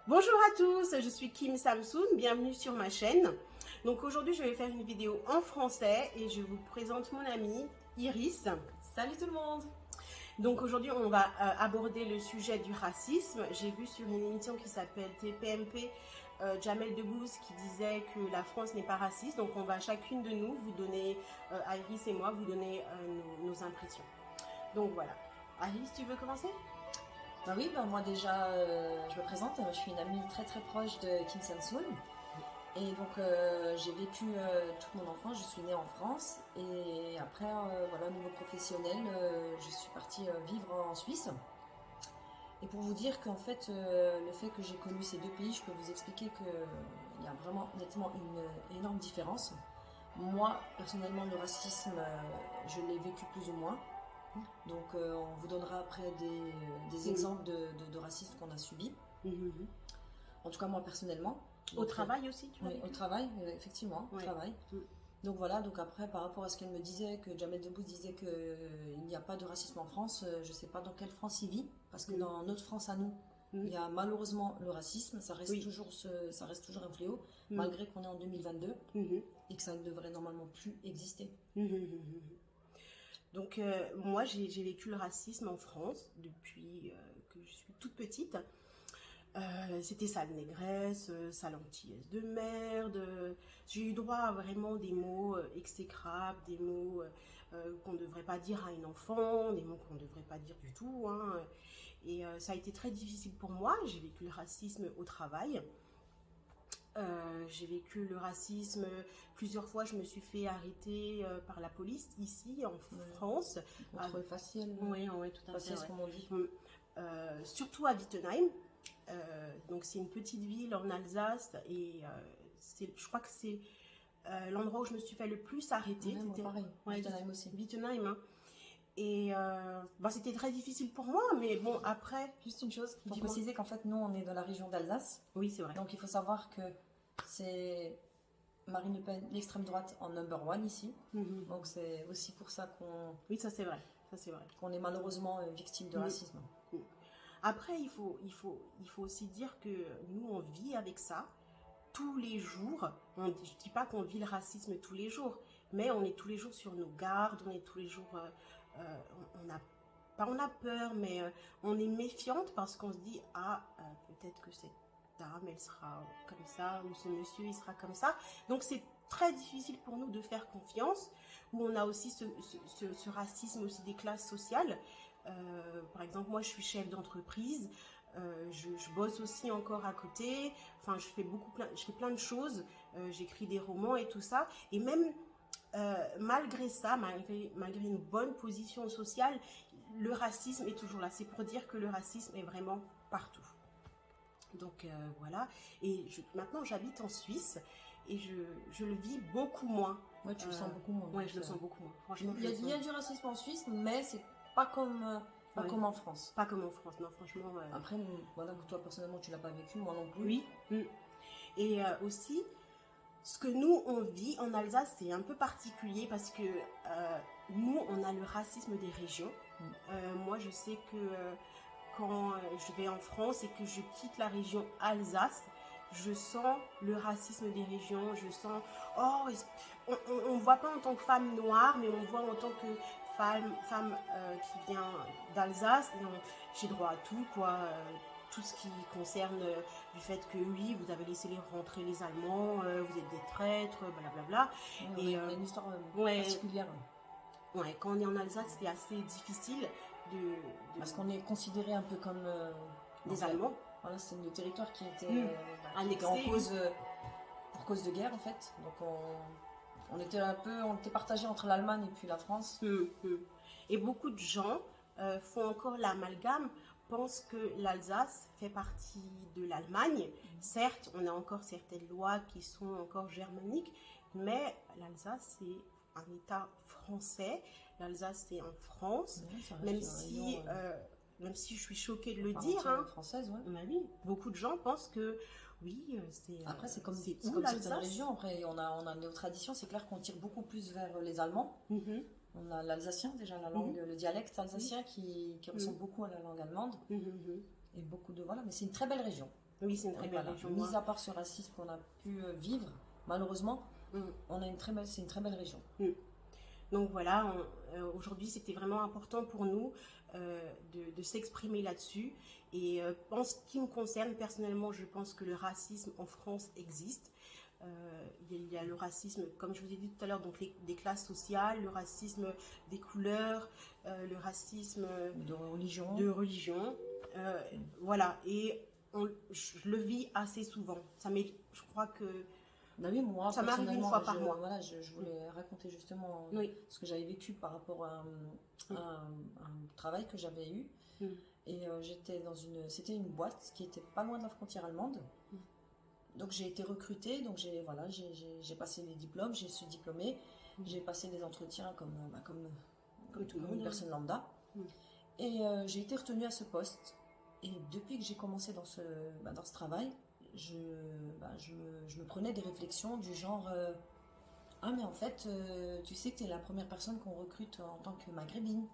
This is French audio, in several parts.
Bonjour à tous, je suis Kim Samsoun, bienvenue sur ma chaîne. Donc aujourd'hui je vais faire une vidéo en français et je vous présente mon amie Iris. Salut tout le monde! Donc aujourd'hui on va aborder le sujet du racisme. J'ai vu sur une émission qui s'appelle TPMP, Jamel Debbouze qui disait que la France n'est pas raciste. Donc on va chacune de nous vous donner, Iris et moi, vous donner nos impressions. Donc voilà. Iris, tu veux commencer? Bah oui, moi déjà, je me présente, je suis une amie très très proche de Kim Samsoun. Et donc j'ai vécu toute mon enfance, je suis née en France. Et après, voilà, au niveau professionnel, je suis partie vivre en Suisse. Et pour vous dire qu'en fait, le fait que j'ai connu ces deux pays, je peux vous expliquer qu'il y a vraiment nettement une énorme différence. Moi, personnellement, le racisme, je l'ai vécu plus ou moins. Donc on vous donnera après des exemples de racisme qu'on a subi. En tout cas moi personnellement. Au travail aussi, tu vois? Oui, au travail, effectivement, au travail. Donc voilà, donc après par rapport à ce qu'elle me disait, que Jamel Debbouze disait qu'il n'y a pas de racisme en France, je ne sais pas dans quelle France il vit, parce que dans notre France à nous, il y a malheureusement le racisme, ça reste toujours un fléau, malgré qu'on est en 2022 et que ça ne devrait normalement plus exister. Donc moi j'ai vécu le racisme en France depuis que je suis toute petite. C'était sale négresse, sale antillaise de merde. J'ai eu droit à vraiment des mots exécrables, des mots qu'on ne devrait pas dire à un enfant, des mots qu'on ne devrait pas dire du tout. Hein. Et ça a été très difficile pour moi. J'ai vécu le racisme au travail. J'ai vécu le racisme plusieurs fois. Je me suis fait arrêter par la police ici en France. Contrôle facial. Oui, tout à fait. Facial, comme on dit. Surtout à Wittenheim. Donc c'est une petite ville en Alsace et je crois que c'est l'endroit où je me suis fait le plus arrêter. C'était pareil. Wittenheim aussi. Wittenheim. Hein. Et c'était très difficile pour moi, mais bon, après... Juste une chose, il faut préciser qu'en fait, nous, on est dans la région d'Alsace. Oui, c'est vrai. Donc, il faut savoir que c'est Marine Le Pen, l'extrême droite, en number one ici. Donc, c'est aussi pour ça qu'on... Oui, ça c'est vrai. Qu'on est malheureusement victime de racisme. Après, il faut aussi dire que nous, on vit avec ça tous les jours. Je ne dis pas qu'on vit le racisme tous les jours, mais on est tous les jours sur nos gardes, on est tous les jours... on a peur, mais on est méfiante parce qu'on se dit, peut-être que cette dame, elle sera comme ça, ou ce monsieur, il sera comme ça. Donc, c'est très difficile pour nous de faire confiance, où on a aussi ce racisme aussi des classes sociales. Par exemple, moi, je suis chef d'entreprise, je bosse aussi encore à côté, enfin, je fais plein de choses, j'écris des romans et tout ça, et même... malgré ça, malgré une bonne position sociale, le racisme est toujours là. C'est pour dire que le racisme est vraiment partout. Donc voilà. Et maintenant, j'habite en Suisse et je le vis beaucoup moins. Ouais, tu le sens beaucoup moins. Ouais, je le sens beaucoup moins. Franchement, il y a du racisme en Suisse, mais c'est pas comme... comme en France. Pas comme en France, non, franchement. Après, voilà, toi personnellement, tu l'as pas vécu, moi non plus. Oui. Et aussi, ce que nous, on vit en Alsace, c'est un peu particulier parce que nous, on a le racisme des régions. Moi, je sais que quand je vais en France et que je quitte la région Alsace, je sens le racisme des régions. Je sens, on ne voit pas en tant que femme noire, mais on voit en tant que femme qui vient d'Alsace. J'ai droit à tout, quoi. Tout ce qui concerne du fait que oui, vous avez laissé rentrer les Allemands, vous êtes des traîtres, blablabla. Et il y a une histoire particulière. Ouais, quand on est en Alsace, c'est assez difficile parce qu'on est considéré un peu comme des Allemands. Voilà, c'est le territoire qui était annexé en cause pour cause de guerre en fait. Donc on était partagé entre l'Allemagne et puis la France. Et beaucoup de gens font encore l'amalgame, pensent que l'Alsace fait partie de l'Allemagne. Certes, on a encore certaines lois qui sont encore germaniques, mais l'Alsace, c'est un État français. L'Alsace, c'est en France, même si je suis choquée de le dire. Française, ouais. Oui, beaucoup de gens pensent que oui, c'est... Après, c'est comme certaines régions. Après, on a nos traditions. C'est clair qu'on tire beaucoup plus vers les Allemands. On a l'alsacien, déjà, la langue, le dialecte alsacien qui ressemble beaucoup à la langue allemande. Et beaucoup de... Voilà, mais c'est une très belle région. Oui, c'est une très Et belle voilà. région. Mis à part ce racisme qu'on a pu vivre, malheureusement, on a c'est une très belle région. Donc voilà, aujourd'hui c'était vraiment important pour nous de s'exprimer là-dessus. Et en ce qui me concerne personnellement, je pense que le racisme en France existe. Il y a le racisme, comme je vous ai dit tout à l'heure, donc des classes sociales, le racisme des couleurs, le racisme de religion. Voilà, et je le vis assez souvent. Je crois que bah oui, moi, ça m'arrive une fois par mois. Voilà, je voulais raconter justement oui. ce que j'avais vécu par rapport à un travail que j'avais eu. Et c'était une boîte qui était pas loin de la frontière allemande. Donc j'ai été recrutée, donc j'ai passé les diplômes, j'ai suis diplômée, j'ai passé des entretiens comme une personne lambda. Et j'ai été retenue à ce poste. Et depuis que j'ai commencé dans ce travail, je me prenais des réflexions du genre ah mais en fait tu sais que tu es la première personne qu'on recrute en tant que maghrébine.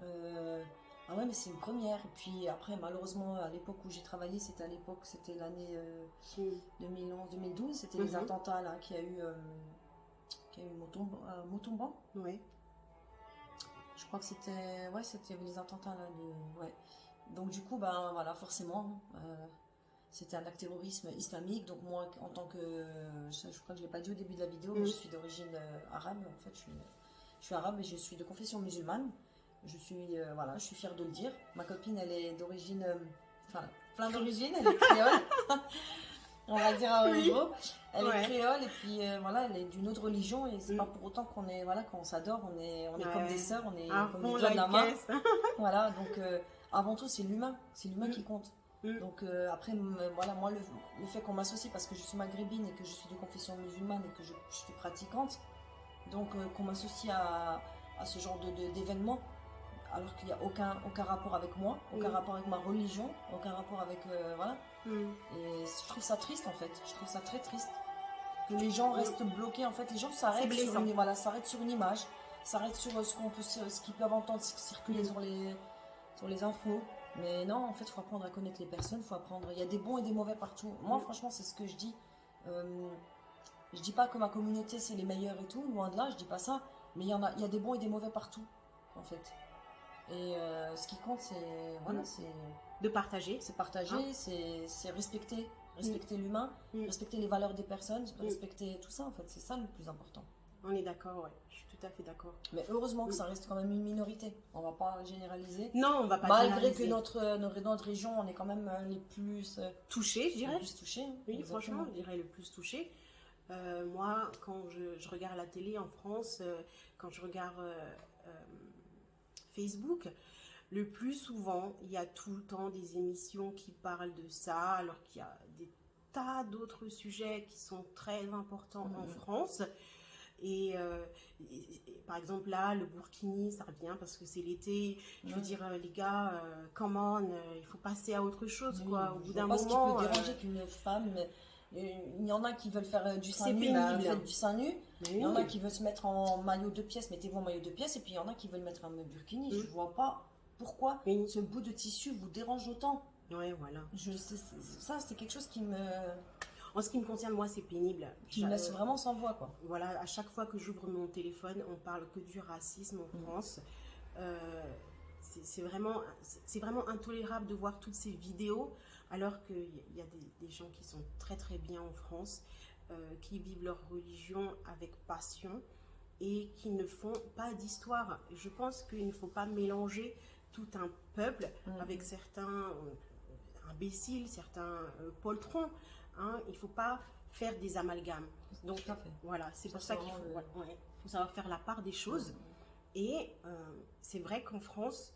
Ah ouais mais c'est une première. Et puis après malheureusement à l'époque où j'ai travaillé, c'était l'année 2011-2012, c'était les attentats là qu'il y a eu Montauban. Ouais. Je crois que c'était il y avait les attentats là ouais. Donc du coup ben voilà forcément c'était un acte terrorisme islamique. Donc moi en tant que je crois que je l'ai pas dit au début de la vidéo, mais je suis d'origine arabe. En fait je suis arabe et je suis de confession musulmane. Je suis fière de le dire. Ma copine elle est d'origine plein d'origine, elle est créole. On va dire en gros, elle est créole et puis voilà, elle est d'une autre religion et c'est pas pour autant qu'on s'adore, on est comme des sœurs, on est comme des doigts de la main. Voilà, donc avant tout c'est l'humain qui compte. Donc après voilà, moi le fait qu'on m'associe parce que je suis maghrébine et que je suis de confession musulmane et que je suis pratiquante, donc qu'on m'associe à ce genre d'événements alors qu'il n'y a aucun rapport avec moi, aucun rapport avec ma religion, aucun rapport avec voilà. Et je trouve ça triste en fait, je trouve ça très triste que les gens restent bloqués. En fait les gens s'arrêtent sur une image, s'arrêtent sur ce qu'ils peuvent entendre circuler sur les infos. Mais non, en fait, il faut apprendre à connaître les personnes, il y a des bons et des mauvais partout. Moi, franchement, c'est ce que je dis. Je dis pas que ma communauté, c'est les meilleurs et tout, loin de là, je dis pas ça. Mais il y a des bons et des mauvais partout, en fait. Et ce qui compte, c'est de partager. C'est partager, c'est respecter l'humain, respecter les valeurs des personnes, respecter tout ça, en fait. C'est ça le plus important. On est d'accord, ouais. Je suis tout à fait d'accord. Mais heureusement que ça reste quand même une minorité. On va pas généraliser. Non, on va pas Malgré généraliser. que notre région, on est quand même les plus touchés, je dirais. Les plus touchés. Oui, exactement. franchement, je dirais le plus touchés. Moi, quand je regarde la télé en France, quand je regarde Facebook, le plus souvent, il y a tout le temps des émissions qui parlent de ça, alors qu'il y a des tas d'autres sujets qui sont très importants en France. Et par exemple là, le burkini, ça revient parce que c'est l'été. Je veux dire, les gars, come on, il faut passer à autre chose, quoi. Au bout d'un moment. Ce qui peut déranger qu'une femme. Il y en a qui veulent faire du sein nu, faites du sein nu. Il y en a qui veulent se mettre en maillot de pièces, mettez-vous en maillot de pièces. Et puis il y en a qui veulent mettre un burkini. Je vois pas pourquoi ce bout de tissu vous dérange autant. Ouais, voilà. Ça, c'est quelque chose qui me... En ce qui me concerne, moi, c'est pénible. Qui me laisse vraiment sans voix, quoi. Voilà, à chaque fois que j'ouvre mon téléphone, on parle que du racisme en France. C'est vraiment intolérable de voir toutes ces vidéos, alors qu'il y a des gens qui sont très très bien en France, qui vivent leur religion avec passion et qui ne font pas d'histoire. Je pense qu'il ne faut pas mélanger tout un peuple avec certains imbéciles, certains poltrons. Il ne faut pas faire des amalgames. Donc voilà, c'est pour ça qu'il faut savoir faire la part des choses. Et c'est vrai qu'en France,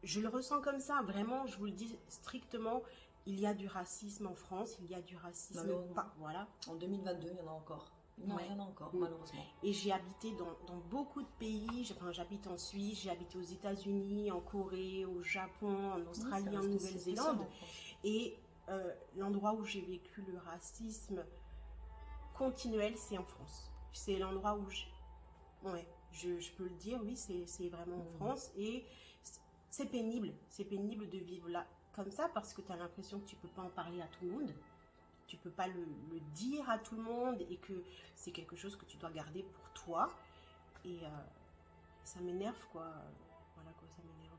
je le ressens comme ça, vraiment, je vous le dis strictement, il y a du racisme en France, il y a du racisme. Voilà. En 2022, il y en a encore. Il y en a encore, malheureusement. Et j'ai habité dans beaucoup de pays. J'habite en Suisse, j'ai habité aux États-Unis, en Corée, au Japon, en Australie, en Nouvelle-Zélande. Et l'endroit où j'ai vécu le racisme continuel, c'est en France. C'est l'endroit où je peux le dire, oui, c'est vraiment en France. Et c'est pénible de vivre là comme ça parce que tu as l'impression que tu peux pas en parler à tout le monde. Tu peux pas le dire à tout le monde et que c'est quelque chose que tu dois garder pour toi. Et ça m'énerve, quoi. Voilà, quoi, ça m'énerve.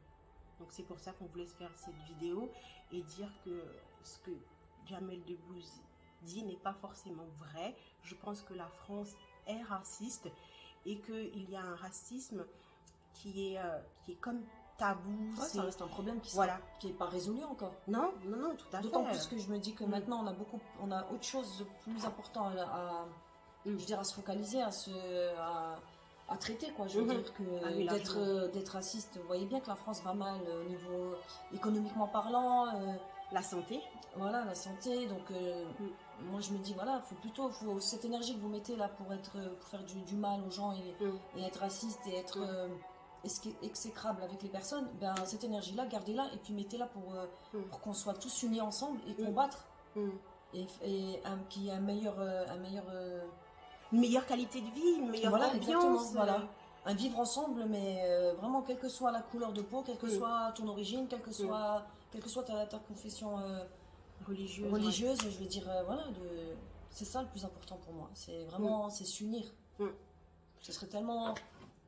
Donc c'est pour ça qu'on voulait se faire cette vidéo et dire que ce que Jamel Debbouze dit n'est pas forcément vrai. Je pense que la France est raciste et qu'il y a un racisme qui est comme tabou. Ouais, ça reste un problème qui voilà. Qui n'est pas résolu encore. Non, tout à fait. D'autant plus que je me dis que maintenant on a autre chose de plus important je veux dire, à se focaliser, à traiter, quoi. Je veux dire que d'être raciste, vous voyez bien que la France va mal au niveau économiquement parlant. La santé. Voilà, la santé. Donc moi je me dis, voilà, faut cette énergie que vous mettez là pour faire du mal aux gens et être raciste et être exécrable avec les personnes, ben cette énergie-là, gardez-la et puis mettez-la pour qu'on soit tous unis ensemble et combattre. Et qu'il y ait une meilleure qualité de vie, une meilleure ambiance. Voilà. Un vivre ensemble, mais vraiment, quelle que soit la couleur de peau, quelle que soit ton origine, quelle que soit ta confession religieuse, je veux dire, voilà, c'est ça le plus important pour moi. C'est vraiment, c'est s'unir. Ce serait tellement